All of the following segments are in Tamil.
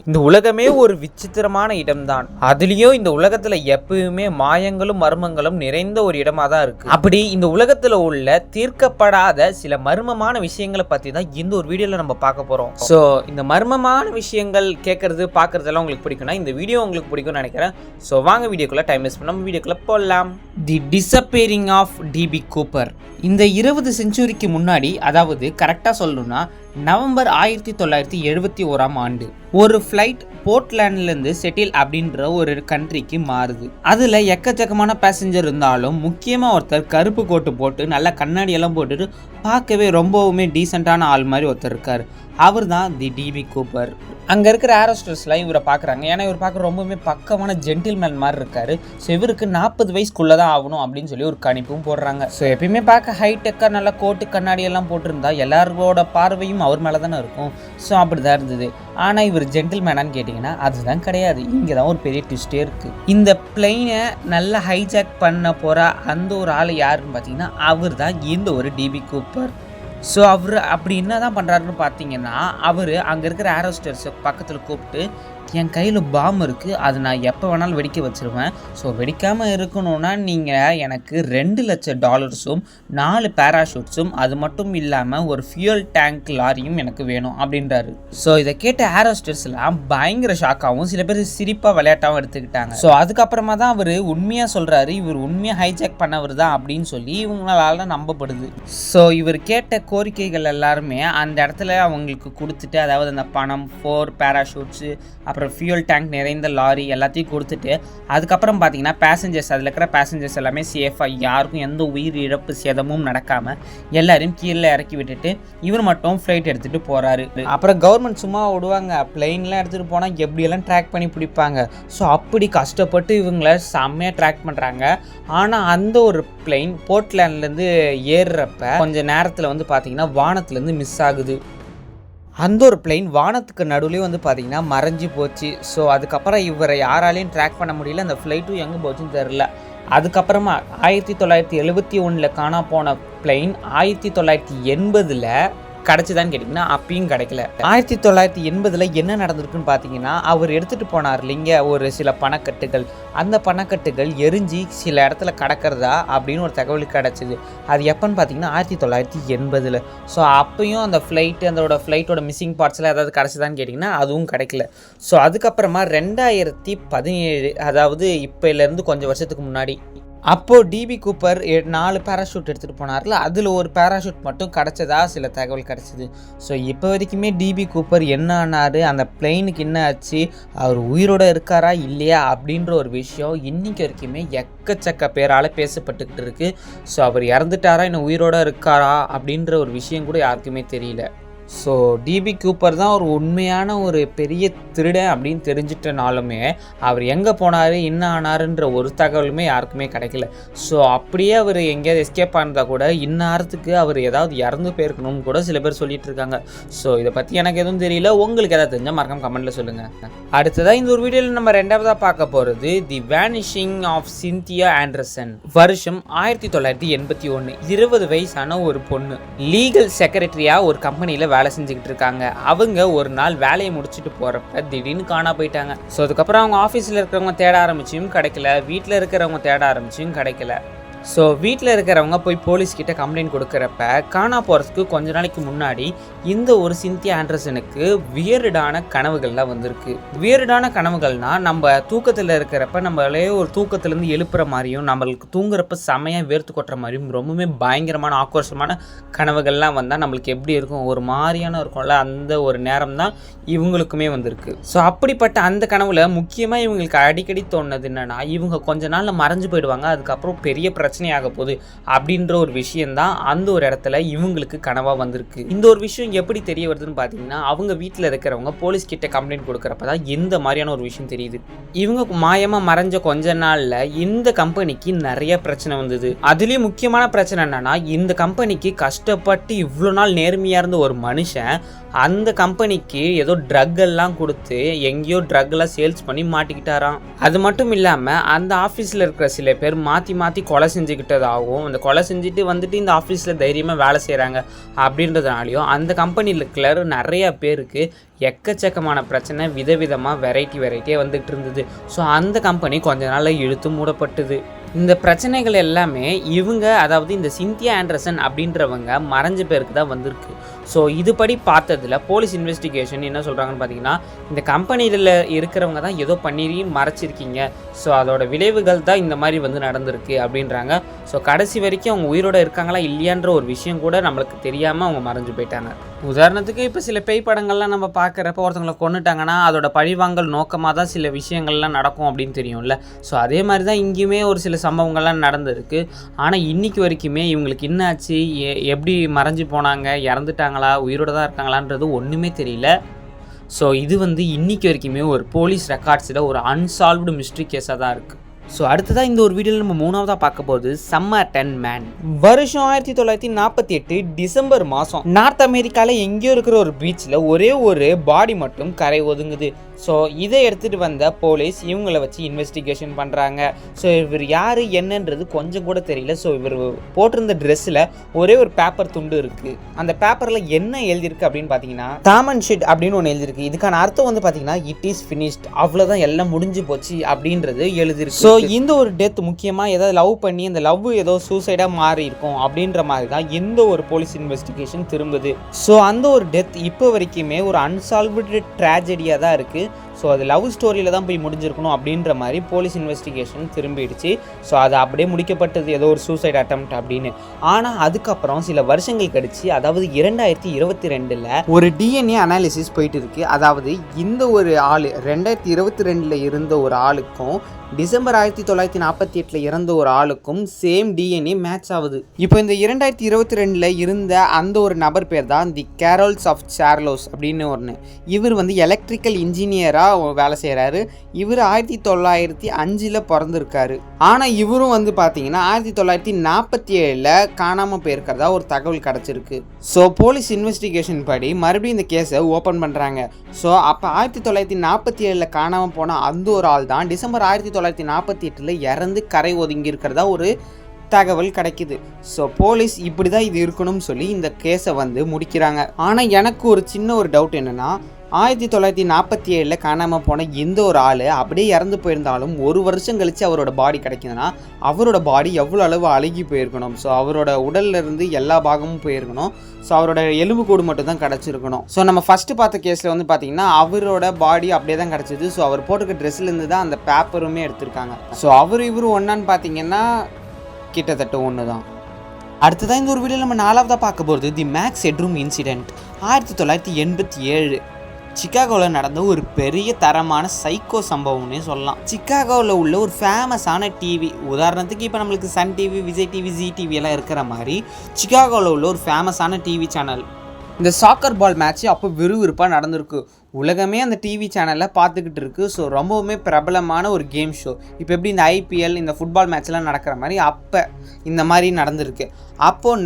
இந்த உலகமே ஒரு விசித்திரமான இடம்தான். அதுலயும் இந்த உலகத்துல எப்பவுமே மாயங்களும் மர்மங்களும் நிறைந்த ஒரு இடமா தான் இருக்கு. அப்படி இந்த உலகத்துல உள்ள தீர்க்கப்படாத சில மர்மமான விஷயங்களை பத்தி தான் இந்த ஒரு வீடியோல நம்ம பார்க்க போறோம். சோ இந்த மர்மமான விஷயங்கள் கேட்கறது பார்க்கறதெல்லாம் உங்களுக்கு பிடிக்கும்னா இந்த வீடியோ உங்களுக்கு பிடிக்கும்னு நினைக்கிறேன். சோ வாங்க வீடியோக்குள்ள டைம் வேஸ்ட் பண்ணாம வீடியோக்குள்ள போகலாம். தி டிஸப்பியரிங் ஆஃப் டிபி கூப்பர். இந்த 20 செஞ்சுரிக்கு முன்னாடி, அதாவது கரெக்டா சொல்லணும்னா நவம்பர் 1971ஆம் ஆண்டு ஒரு ஃப்ளைட் போர்ட்லாண்ட்லேருந்து செட்டில் அப்படின்ற ஒரு கண்ட்ரிக்கு மாறுது. அதில் எக்கச்சக்கமான பேசஞ்சர் இருந்தாலும் முக்கியமாக ஒருத்தர் கருப்பு கோட்டு போட்டு நல்லா கண்ணாடி எல்லாம் போட்டுட்டு பார்க்கவே ரொம்பவுமே டீசெண்டான ஆள் மாதிரி ஒருத்தர் இருக்கார். அவர் தான் தி டிபி கூப்பர். அங்கே இருக்கிற ஏரோஸ்டர்ஸ்லாம் இவரை பார்க்குறாங்க. ஏன்னா இவர் பார்க்க ரொம்பவுமே பக்கமான ஜென்டில்மேன் மாதிரி இருக்காரு. ஸோ இவருக்கு 40 வயசுக்குள்ளே தான் ஆகணும் அப்படின்னு சொல்லி ஒரு கணிப்பும் போடுறாங்க. ஸோ எப்பயுமே பார்க்க ஹைடெக்காக நல்லா கோட்டு கண்ணாடி எல்லாம் போட்டிருந்தா எல்லாரோட பார்வையும் அவர் மேலே தானே இருக்கும். ஸோ அப்படி தான் இருந்தது. ஆனால் இவர் ஜென்டில்மேனான்னு கேட்டிங்கன்னா அதுதான் கிடையாது. இங்கே தான் ஒரு பெரிய ட்விஸ்டே இருக்குது. இந்த பிளெயினை நல்லா ஹைஜாக் பண்ண போகிற அந்த ஒரு ஆள் யாருன்னு பார்த்தீங்கன்னா அவர் தான் இந்த ஒரு டிபி கூப்பர். ஸோ அவர் அப்படி என்ன தான் பண்ணுறாருன்னு பார்த்தீங்கன்னா அவர் அங்கே இருக்கிற ஏரோஸ்டர்ஸை பக்கத்தில் கூப்பிட்டு, என் கையில் பாம் இருக்குது, அது நான் எப்போ வேணாலும் வெடிக்க வச்சுருவேன். ஸோ வெடிக்காமல் இருக்கணும்னா நீங்கள் எனக்கு $2,00,000 4 பேராஷூட்ஸும் அது மட்டும் இல்லாமல் ஒரு ஃபியூல் டேங்க் லாரியும் எனக்கு வேணும் அப்படின்றாரு. ஸோ இதை கேட்ட ஏரோஸ்டர்ஸ்லாம் பயங்கர ஷாக்காகவும் சில பேர் சிரிப்பாக விளையாட்டாகவும் எடுத்துக்கிட்டாங்க. ஸோ அதுக்கப்புறமா தான் அவர் உண்மையாக சொல்கிறாரு, இவர் உண்மையாக ஹைஜாக் பண்ணவர் தான் அப்படின்னு சொல்லி இவங்களால நம்பப்படுது. ஸோ இவர் கேட்ட கோரிக்கைகள் எல்லாருமே அந்த இடத்துல அவங்களுக்கு கொடுத்துட்டு, அதாவது அந்த பணம், 4 பேராஷூட்ஸு, அப்புறம் ஃபியூல் டேங்க் நிறைந்த லாரி எல்லாத்தையும் கொடுத்துட்டு, அதுக்கப்புறம் பார்த்தீங்கன்னா பேசஞ்சர்ஸ், அதில் இருக்கிற பேசஞ்சர்ஸ் எல்லாமே சேஃபாக யாருக்கும் எந்த உயிர் இழப்பு சேதமும் நடக்காமல் எல்லாரையும் கீழே இறக்கி விட்டுட்டு இவர் மட்டும் ஃப்ளைட் எடுத்துகிட்டு போகிறாரு. அப்புறம் கவர்மெண்ட் சும்மா விடுவாங்க? பிளெயின்லாம் எடுத்துகிட்டு போனால் எப்படியெல்லாம் ட்ராக் பண்ணி பிடிப்பாங்க. ஸோ அப்படி கஷ்டப்பட்டு இவங்களை செம்மையாக ட்ராக் பண்ணுறாங்க. ஆனால் அந்த ஒரு பிளெயின் போர்ட்லாண்ட்லேருந்து ஏறுறப்ப கொஞ்சம் நேரத்தில் வந்து பார்த்தீங்கன்னா வானத்துலேருந்து மிஸ் ஆகுது. அந்த ஒரு பிளெயின் வானத்துக்கு நடுவுலேயே வந்து பார்த்தீங்கன்னா மறைஞ்சி போச்சு. ஸோ அதுக்கப்புறம் இவரை யாராலையும் ட்ராக் பண்ண முடியல. அந்த ஃப்ளைட்டும் எங்கே போச்சுன்னு தெரில. அதுக்கப்புறமா 1971 காணா போன பிளெயின் 1980 கிடச்சிதான்னு கேட்டிங்கன்னா அப்பயும் கிடைக்கல. 1980 என்ன நடந்திருக்குன்னு பார்த்தீங்கன்னா, அவர் எடுத்துகிட்டு போனார் இல்லைங்க ஒரு சில பணக்கட்டுகள். அந்த பணக்கட்டுகள் எரிஞ்சு சில இடத்துல கிடக்கிறதா அப்படின்னு ஒரு தகவல் கிடச்சிது. அது எப்போன்னு பார்த்தீங்கன்னா 1980. ஸோ அப்பயும் அந்த ஃப்ளைட்டோட மிஸ்ஸிங் பார்ட்ஸ்லாம் ஏதாவது கிடச்சிதான்னு கேட்டிங்கன்னா அதுவும் கிடைக்கல. ஸோ அதுக்கப்புறமா 2017, அதாவது இப்போலேருந்து கொஞ்சம் வருஷத்துக்கு முன்னாடி, அப்போது டிபி கூப்பர் 4 பேராஷூட் எடுத்துகிட்டு போனார்ல, அதில் ஒரு பேராஷூட் மட்டும் கிடச்சதா சில தகவல் கிடச்சிது. ஸோ இப்போ வரைக்குமே டிபி கூப்பர் என்ன ஆனார், அந்த பிளெயினுக்கு என்ன ஆச்சு, அவர் உயிரோடு இருக்காரா இல்லையா அப்படின்ற ஒரு விஷயம் இன்றைக்கி வரைக்குமே எக்கச்சக்க பேரால் பேசப்பட்டுக்கிட்டு இருக்குது. ஸோ அவர் இறந்துட்டாரா இன்னும் உயிரோடு இருக்காரா அப்படின்ற ஒரு விஷயம் கூட யாருக்குமே தெரியல. ஸோ டிபி கூப்பர் தான் ஒரு உண்மையான ஒரு பெரிய திருடன் அப்படின்னு தெரிஞ்சிட்டனாலுமே அவர் எங்கே போனார் என்ன ஆனாருன்ற ஒரு தகவலுமே யாருக்குமே கிடைக்கல. ஸோ அப்படியே அவர் எங்கேயாவது எஸ்கேப் ஆனதா கூட இந்நேரத்துக்கு அவர் ஏதாவது இறந்து போயிருக்கணும்னு கூட சில பேர் சொல்லிட்டு இருக்காங்க. ஸோ இதை பற்றி எனக்கு எதுவும் தெரியல, உங்களுக்கு எதாவது தெரிஞ்சால் மறக்காம கமெண்ட்டில் சொல்லுங்கள். அடுத்ததாக இந்த ஒரு வீடியோவில் நம்ம 2வதாக பார்க்க போகிறது தி வேனிஷிங் ஆஃப் சிந்தியா ஆண்டர்சன். வருஷம் 1981. 20 வயசான ஒரு பொண்ணு லீகல் செக்ரட்டரியாக ஒரு கம்பெனியில் வேலை செஞ்சுக்கிட்டு இருக்காங்க. அவங்க ஒரு நாள் வேலையை முடிச்சுட்டு போகிறப்ப திடீர்னு காணா போயிட்டாங்க. ஸோ அதுக்கப்புறம் அவங்க ஆஃபீஸில் இருக்கிறவங்க தேட ஆரம்பிச்சும் கிடைக்கல, வீட்டில் இருக்கிறவங்க தேட ஆரம்பிச்சும் கிடைக்கல. ஸோ வீட்டில் இருக்கிறவங்க போய் போலீஸ்கிட்ட கம்ப்ளைண்ட் கொடுக்குறப்ப காணா போகிறதுக்கு கொஞ்ச நாளைக்கு முன்னாடி இந்த ஒரு சிந்தியா ஆண்டர்சனுக்கு வியர்டான கனவுகள்லாம் வந்திருக்கு. வியர்டான கனவுகள்னால் நம்ம தூக்கத்தில் இருக்கிறப்ப நம்மளே ஒரு தூக்கத்துலேருந்து எழுப்புற மாதிரியும், நம்மளுக்கு தூங்குறப்ப செமையாக வேர்த்து கொட்டுற மாதிரியும் ரொம்பவுமே பயங்கரமான ஆக்ரோஷமான கனவுகள்லாம் வந்தால் நம்மளுக்கு எப்படி இருக்கும், ஒரு மாதிரியான இருக்கும்ல, அந்த ஒரு நேரம் தான் இவங்களுக்குமே வந்திருக்கு. ஸோ அப்படிப்பட்ட அந்த கனவுல முக்கியமாக இவங்களுக்கு அடிக்கடி தோணுது என்னென்னா, இவங்க கொஞ்ச நாளில் மறைஞ்சு போயிடுவாங்க, அதுக்கப்புறம் பெரிய பிரச்சனையாக போகுது அப்படின்ற ஒரு விஷயந்தான் அந்த ஒரு இடத்துல இவங்களுக்கு கனவாக வந்திருக்கு. இந்த ஒரு விஷயம் எப்படி தெரிய வருதுன்னு பார்த்தீங்கன்னா, அவங்க வீட்டில் இருக்கிறவங்க போலீஸ் கிட்ட கம்ப்ளைண்ட் கொடுக்குறப்ப தான் இந்த மாதிரியான ஒரு விஷயம் தெரியுது. இவங்க மாயமாக மறைஞ்ச கொஞ்ச நாளில் இந்த கம்பெனிக்கு நிறைய பிரச்சனை வந்தது. அதுலேயும் முக்கியமான பிரச்சனை என்னன்னா, இந்த கம்பெனிக்கு கஷ்டப்பட்டு இவ்வளோ நாள் நேர்மையாக இருந்த ஒரு மனுஷன் அந்த கம்பெனிக்கு ஏதோ ட்ரக் எல்லாம் கொடுத்து எங்கேயோ ட்ரக்லாம் சேல்ஸ் பண்ணி மாட்டிக்கிட்டாராம். அது மட்டும் இல்லாமல் அந்த ஆஃபீஸில் இருக்கிற சில பேர் மாற்றி மாற்றி கொலை செஞ்சுக்கிட்டதாகவும், அந்த கொலை செஞ்சுட்டு வந்துட்டு இந்த ஆஃபீஸில் தைரியமாக வேலை செய்கிறாங்க அப்படின்றதுனாலையும் அந்த கம்பெனியில் இருக்கிற நிறையா பேருக்கு எக்கச்சக்கமான பிரச்சனை விதவிதமாக வெரைட்டியாக வந்துகிட்டு இருந்தது. ஸோ அந்த கம்பெனி கொஞ்ச நாளில் இழுத்து மூடப்பட்டது. இந்த பிரச்சனைகள் எல்லாமே இவங்க, அதாவது இந்த சிந்தியா ஆண்டர்சன் அப்படின்றவங்க மறைஞ்ச பேருக்கு தான் வந்திருக்கு. ஸோ இதுபடி பார்த்ததில் போலீஸ் இன்வெஸ்டிகேஷன் என்ன சொல்கிறாங்கன்னு பார்த்தீங்கன்னா, இந்த கம்பெனியில் இருக்கிறவங்க தான் ஏதோ பண்ணி மறைச்சிருக்கீங்க, ஸோ அதோட விளைவுகள் தான் இந்த மாதிரி வந்து நடந்திருக்கு அப்படின்றாங்க. ஸோ கடைசி வரைக்கும் அவங்க உயிரோடு இருக்காங்களா இல்லையான்ற ஒரு விஷயம் கூட நம்மளுக்கு தெரியாமல் அவங்க மறைஞ்சு போயிட்டாங்க. உதாரணத்துக்கு இப்போ சில பேய் படங்கள்லாம் நம்ம பார்க்குறப்ப ஒருத்தவங்களை கொண்டுட்டாங்கன்னா அதோட பழிவாங்கல் நோக்கமாக தான் சில விஷயங்கள்லாம் நடக்கும் அப்படின்னு தெரியும்ல. ஸோ அதே மாதிரி தான் இங்கேயுமே ஒரு சில சம்பவங்கள்லாம் நடந்திருக்கு. ஆனால் இன்றைக்கி வரைக்குமே இவங்களுக்கு என்னாச்சு, எப்படி மறைஞ்சு போனாங்க, இறந்துட்டாங்களா, உயிரோடு தான் இருக்காங்களான்றது ஒன்றுமே தெரியல. ஸோ இது வந்து இன்றைக்கி வரைக்குமே ஒரு போலீஸ் ரெக்கார்ட்ஸில் ஒரு அன்சால்வ்டு மிஸ்ட்ரி கேஸாக தான் இருக்குது. ஸோ அடுத்ததாக இந்த ஒரு வீடியோவில் நம்ம மூணாவதாக பார்க்க போகுது சம்மர் 10 மேன். வருஷம் 1948 டிசம்பர் மாதம் நார்த் அமெரிக்காவில் எங்கேயோ இருக்கிற ஒரு பீச்சில் ஒரே ஒரு பாடி மட்டும் கரை ஒதுங்குது. ஸோ இதை எடுத்துகிட்டு வந்த போலீஸ் இவங்களை வச்சு இன்வெஸ்டிகேஷன் பண்ணுறாங்க. ஸோ இவர் யார் என்னன்றது கொஞ்சம் கூட தெரியல. ஸோ இவர் போட்டிருந்த ட்ரெஸ்ஸில் ஒரே ஒரு பேப்பர் துண்டு இருக்குது. அந்த பேப்பரில் என்ன எழுதியிருக்கு அப்படின்னு பார்த்தீங்கன்னா காமன் ஷீட் அப்படின்னு ஒன்று எழுதியிருக்கு. இதுக்கான அர்த்தம் வந்து பார்த்தீங்கன்னா இட் இஸ் ஃபினிஷ்ட், அவ்வளோதான், எல்லாம் முடிஞ்சு போச்சு அப்படின்றது எழுதியிருக்கு. ஸோ இந்த ஒரு டெத் முக்கியமாக ஏதாவது லவ் பண்ணி அந்த லவ் ஏதோ சூசைடாக மாறி இருக்கும் அப்படின்ற மாதிரி தான் இந்த ஒரு போலீஸ் இன்வெஸ்டிகேஷன் திரும்புது. ஸோ அந்த ஒரு டெத் இப்போ வரைக்குமே ஒரு அன்சால்வ்டு ட்ராஜடியாக தான் இருக்குது. ஸோ அது லவ் ஸ்டோரியில் தான் போய் முடிஞ்சிருக்கணும் அப்படின்ற மாதிரி போலீஸ் இன்வெஸ்டிகேஷன் திரும்பிடுச்சு. ஸோ அது அப்படியே முடிக்கப்பட்டது, ஏதோ ஒரு சூசைட் அட்டெம்ப்ட் அப்படின்னு. ஆனால் அதுக்கப்புறம் சில வருஷங்கள் கழிச்சு, அதாவது 2022 ஒரு டிஎன்ஏ அனாலிசிஸ் போயிட்டு இருக்கு. அதாவது இந்த ஒரு ஆள் 2022 இருந்த ஒரு ஆளுக்கும் டிசம்பர் 1948 இறந்த ஒரு ஆளுக்கும் சேம் டிஎன்ஏ மேட்ச் ஆகுது. இப்போ இந்த 2022 இருந்த அந்த ஒரு நபர் பேர் தான் தி கேரோல்ஸ் ஆஃப் சார்லோஸ் அப்படின்னு ஒன்று. இவர் வந்து எலக்ட்ரிக்கல் இன்ஜினியராக வேலை செய்கிறாரு. இவர் 1905 பிறந்திருக்காரு. ஆனால் இவரும் வந்து பார்த்தீங்கன்னா 1947 காணாமல் போயிருக்கிறதா ஒரு தகவல் கிடச்சிருக்கு. ஸோ போலீஸ் இன்வெஸ்டிகேஷன் படி மறுபடியும் இந்த கேஸை ஓப்பன் பண்ணுறாங்க. ஸோ அப்போ 1947 காணாமல் போன அந்த ஒரு ஆள் தான் டிசம்பர் 1948 இறந்து கரை ஒதுங்கி இருக்கிறதா ஒரு தகவல் கிடைக்குது. ஸோ போலீஸ் இப்படி தான் இது இருக்கணும்னு சொல்லி இந்த கேஸை வந்து முடிக்கிறாங்க. ஆனால் எனக்கு ஒரு சின்ன ஒரு டவுட் என்னென்னா, 1947 காணாமல் போன எந்த ஒரு ஆள் அப்படியே இறந்து போயிருந்தாலும் ஒரு வருஷம் கழித்து அவரோட பாடி கிடைக்குதுன்னா அவரோட பாடி எவ்வளோ அளவு அழுகி போயிருக்கணும். ஸோ அவரோட உடல்லேருந்து எல்லா பாகமும் போயிருக்கணும். ஸோ அவரோட எலும்பு கூடு மட்டும் தான் கிடச்சிருக்கணும். ஸோ நம்ம ஃபஸ்ட்டு பார்த்த கேஸில் வந்து பார்த்திங்கன்னா அவரோட பாடி அப்படியே தான் கிடச்சிது. ஸோ அவர் போட்டுக்க ட்ரெஸ்லேருந்து தான் அந்த பேப்பருமே எடுத்திருக்காங்க. ஸோ இவரும் ஒன்றான்னு பார்த்தீங்கன்னா கிட்டத்தட்ட ஒன்று தான். அடுத்ததான் இந்த ஒரு வீடியோவில் நம்ம நாலாவதாக பார்க்க போகிறது தி மேக்ஸ் ஹெட்ரூம் இன்சிடெண்ட். 1987 சிக்காகோவில் நடந்த ஒரு பெரிய தரமான சைக்கோ சம்பவம்னே சொல்லலாம். சிக்காகோவில் உள்ள ஒரு ஃபேமஸான டிவி, உதாரணத்துக்கு இப்போ நம்மளுக்கு Sun TV, Vijay TV, Zee TV எல்லாம் இருக்கிற மாதிரி சிக்காகோவில் உள்ள ஒரு ஃபேமஸான டிவி சேனல். இந்த சாக்கர் பால் மேட்ச்சு அப்போ விறுவிறுப்பாக நடந்திருக்கு. உலகமே அந்த டிவி சேனலில் பார்த்துக்கிட்டு இருக்குது. ஸோ ரொம்பவுமே பிரபலமான ஒரு கேம் ஷோ. இப்போ எப்படி இந்த ஐபிஎல், இந்த ஃபுட்பால் மேட்ச்லாம் நடக்கிற மாதிரி அப்போ இந்த மாதிரி நடந்திருக்கு. அப்போது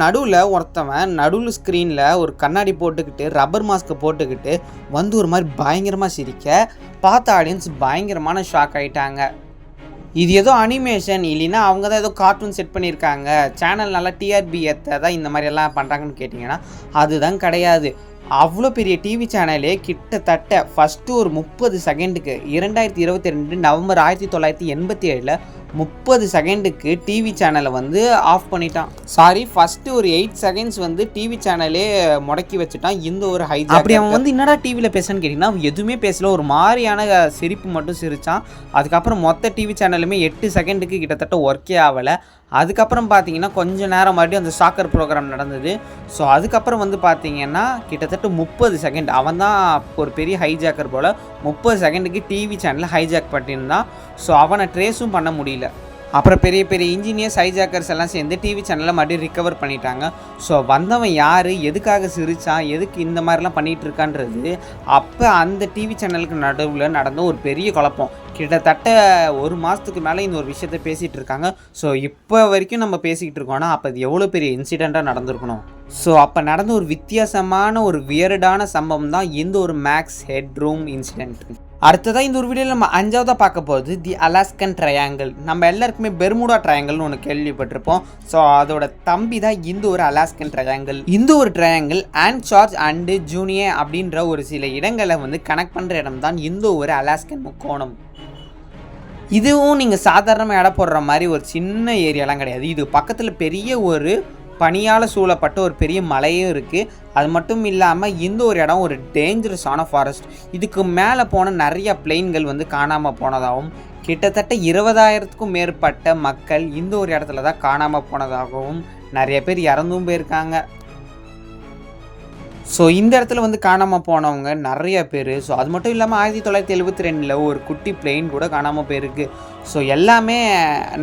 நடுவில் ஸ்க்ரீனில் ஒரு கண்ணாடி போட்டுக்கிட்டு ரப்பர் மாஸ்க்கை போட்டுக்கிட்டு வந்து ஒரு மாதிரி பயங்கரமாக சிரிக்க பார்த்த ஆடியன்ஸ் பயங்கரமான ஷாக் ஆகிட்டாங்க. இது ஏதோ அனிமேஷன் இல்லைன்னா அவங்க தான் ஏதோ கார்ட்டூன் செட் பண்ணியிருக்காங்க, சேனல் நல்லா டிஆர்பி ஏற்ற தான் இந்த மாதிரியெல்லாம் பண்ணுறாங்கன்னு கேட்டிங்கன்னா அதுதான் கிடையாது. அவ்வளோ பெரிய டிவி சேனலே கிட்டத்தட்ட ஃபஸ்ட்டு ஒரு 30 செகண்டுக்கு 2022 நவம்பர் 1987 30 செகண்டுக்கு டிவி சேனலை வந்து ஆஃப் பண்ணிட்டான். ஃபஸ்ட்டு ஒரு 8 செகண்ட்ஸ் வந்து டிவி சேனலே முடக்கி வச்சுட்டான். இந்த ஒரு ஹைஜாக். அப்படி அவன் வந்து என்னடா டிவியில் பேசுன்னு கேட்டிங்கன்னா எதுவுமே பேசல, ஒரு மாதிரியான சிரிப்பு மட்டும் சிரித்தான். அதுக்கப்புறம் மொத்த டிவி சேனலுமே 8 செகண்டுக்கு கிட்டத்தட்ட ஒர்க்கே ஆகலை. அதுக்கப்புறம் பார்த்தீங்கன்னா கொஞ்சம் நேரம் மறுபடியும் அந்த சாக்கர் ப்ரோக்ராம் நடந்தது. ஸோ அதுக்கப்புறம் வந்து பார்த்தீங்கன்னா கிட்டத்தட்ட 30 செகண்ட் அவன் தான் ஒரு பெரிய ஹைஜாக்கர் போல் 30 செகண்டுக்கு டிவி சேனலில் ஹைஜாக் பண்ணியிருந்தான். ஸோ அவனை ட்ரேஸும் பண்ண முடியல. அப்புறம் பெரிய பெரிய இன்ஜினியர்ஸ், ஹைஜாக்கர்ஸ் எல்லாம் சேர்ந்து டிவி சேனலில் மறுபடியும் ரிகவர் பண்ணிட்டாங்க. ஸோ வந்தவன் யார், எதுக்காக சிரித்தான், எதுக்கு இந்த மாதிரிலாம் பண்ணிகிட்டு இருக்கான்றது அப்போ அந்த டிவி சேனலுக்கு நடுவில் நடந்த ஒரு பெரிய குழப்பம். கிட்டத்தட்ட ஒரு மாதத்துக்கு மேலே இந்த ஒரு விஷயத்த பேசிகிட்டு இருக்காங்க. ஸோ இப்போ வரைக்கும் நம்ம பேசிக்கிட்டு இருக்கோம்னா அப்போ அது எவ்வளோ பெரிய இன்சிடெண்ட்டாக நடந்திருக்கணும். ஸோ அப்போ நடந்த ஒரு வித்தியாசமான ஒரு வியர்டான சம்பவம் தான் இந்த ஒரு மேக்ஸ் ஹெட்ரூம் இன்சிடெண்ட். அடுத்ததாக இந்த ஒரு வீடியோவில் நம்ம 5ஆவதாக பார்க்க போகிறது தி அலாஸ்கன் ட்ரையாங்கிள். நம்ம எல்லாருக்குமே பெர்முடா ட்ரையாங்கிள்னு ஒன்று கேள்விப்பட்டிருப்போம். ஸோ அதோட தம்பி தான் இந்த ஒரு அலாஸ்கன் ட்ரையாங்கிள். இந்த ஒரு ட்ரையாங்கிள் ஆன்சார்ஜ் அண்டு ஜூனியே அப்படின்ற ஒரு சில இடங்களை வந்து கனெக்ட் பண்ணுற இடம் தான் இந்த ஒரு அலாஸ்கன் முக்கோணம். இதுவும் நீங்கள் சாதாரணமாக இடம் போடுற மாதிரி ஒரு சின்ன ஏரியாலாம் கிடையாது. இது பக்கத்தில் பெரிய ஒரு பனியால் சூழப்பட்ட ஒரு பெரிய மலையும் இருக்குது. அது மட்டும் இல்லாமல் இந்த ஒரு இடம் ஒரு டேஞ்சரஸான ஃபாரஸ்ட். இதுக்கு மேலே போன நிறைய பிளெயின்கள் வந்து காணாமல் போனதாகவும் கிட்டத்தட்ட 20,000க்கும் மேற்பட்ட மக்கள் இந்த ஒரு இடத்துல தான் காணாமல் போனதாகவும் நிறைய பேர் இறந்தும் போயிருக்காங்க. ஸோ இந்த இடத்துல வந்து காணாமல் போனவங்க நிறைய பேர். ஸோ அது மட்டும் இல்லாமல் 1972 ஒரு குட்டி பிளெயின் கூட காணாமல் போயிருக்கு. ஸோ எல்லாமே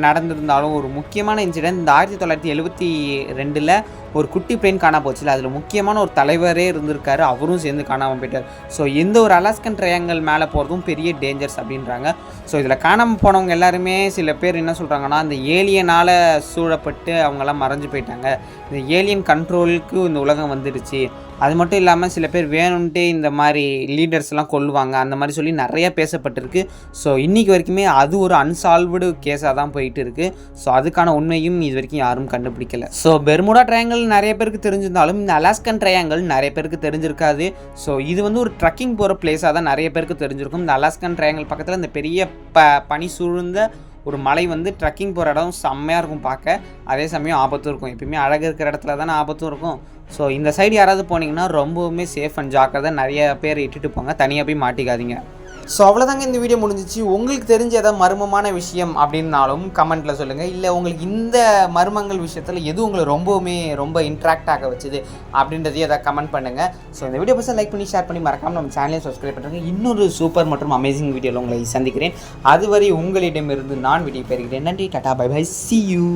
நடந்திருந்தாலும் ஒரு முக்கியமான இன்சிடென்ட் இந்த 1972 ஒரு குட்டி பிளெயின் காணாமல் போச்சுல, அதில் முக்கியமான ஒரு தலைவரே இருந்திருக்காரு, அவரும் சேர்ந்து காணாமல் போயிட்டார். ஸோ இந்த ஒரு அலாஸ்கன் ட்ரையாங்கிள் மேலே போகிறதும் பெரிய டேஞ்சர்ஸ் அப்படின்றாங்க. ஸோ இதில் காணாமல் போனவங்க எல்லாருமே சில பேர் என்ன சொல்கிறாங்கன்னா, இந்த ஏலியனால் சூழப்பட்டு அவங்கெல்லாம் மறைஞ்சு போயிட்டாங்க, இந்த ஏலியன் கண்ட்ரோலுக்கு இந்த உலகம் வந்துடுச்சு. அது மட்டும் இல்லாமல் சில பேர் வேணும்ன்ட்டு இந்த மாதிரி லீடர்ஸ்லாம் கொல்லுவாங்க, அந்த மாதிரி சொல்லி நிறையா பேசப்பட்டிருக்கு. ஸோ இன்றைக்கி வரைக்குமே அது ஒரு அன்சால்வ்டு கேஸாக தான் போயிட்டு இருக்குது. ஸோ அதுக்கான உண்மையும் இது வரைக்கும் யாரும் கண்டுபிடிக்கல. ஸோ பெர்முடா ட்ரையாங்கிள் நிறைய பேருக்கு தெரிஞ்சிருந்தாலும் இந்த அலாஸ்கன் ட்ரையாங்கிள் நிறைய பேருக்கு தெரிஞ்சிருக்காது. ஸோ இது வந்து ஒரு ட்ரக்கிங் போகிற பிளேஸாக தான் நிறைய பேருக்கு தெரிஞ்சிருக்கும். இந்த அலாஸ்கன் ட்ரையாங்கிள் பக்கத்தில் இந்த பெரிய பனி சூழ்ந்த ஒரு மலை வந்து ட்ரக்கிங் போகிற இடம் செம்மையாக இருக்கும் பார்க்க. அதே சமயம் ஆபத்தும் இருக்கும். எப்பயுமே அழகு இருக்கிற இடத்துல தானே ஆபத்தும் இருக்கும். ஸோ இந்த சைடு யாராவது போனீங்கன்னா ரொம்பவுமே சேஃப் அண்ட் ஜாக்கிரதை. நிறைய பேர் இட்டுட்டு போங்க, தனியாக போய் மாட்டிக்காதீங்க. ஸோ அவ்வளோதாங்க இந்த வீடியோ முடிஞ்சிச்சு. உங்களுக்கு தெரிஞ்ச ஏதாவது மர்மமான விஷயம் அப்படின்னாலும் கமெண்ட்டில் சொல்லுங்கள். இல்லை உங்களுக்கு இந்த மர்மங்கள் விஷயத்தில் எது உங்களை ரொம்ப இன்ட்ராக்ட் ஆக வச்சுது அப்படின்றதையும் எதாவது கமெண்ட் பண்ணுங்கள். ஸோ இந்த வீடியோ பற்றி லைக் பண்ணி ஷேர் பண்ணி மறக்காமல் நம்ம சேனலையும் சப்ஸ்கிரைப் பண்ணுறேன். இன்னொரு சூப்பர் மற்றும் அமேசிங் வீடியோவில் உங்களை சந்திக்கிறேன். அதுவரை உங்களிடமிருந்து நான் விடை பெறுகிறேன். நன்றி, tata, bye bye, see you.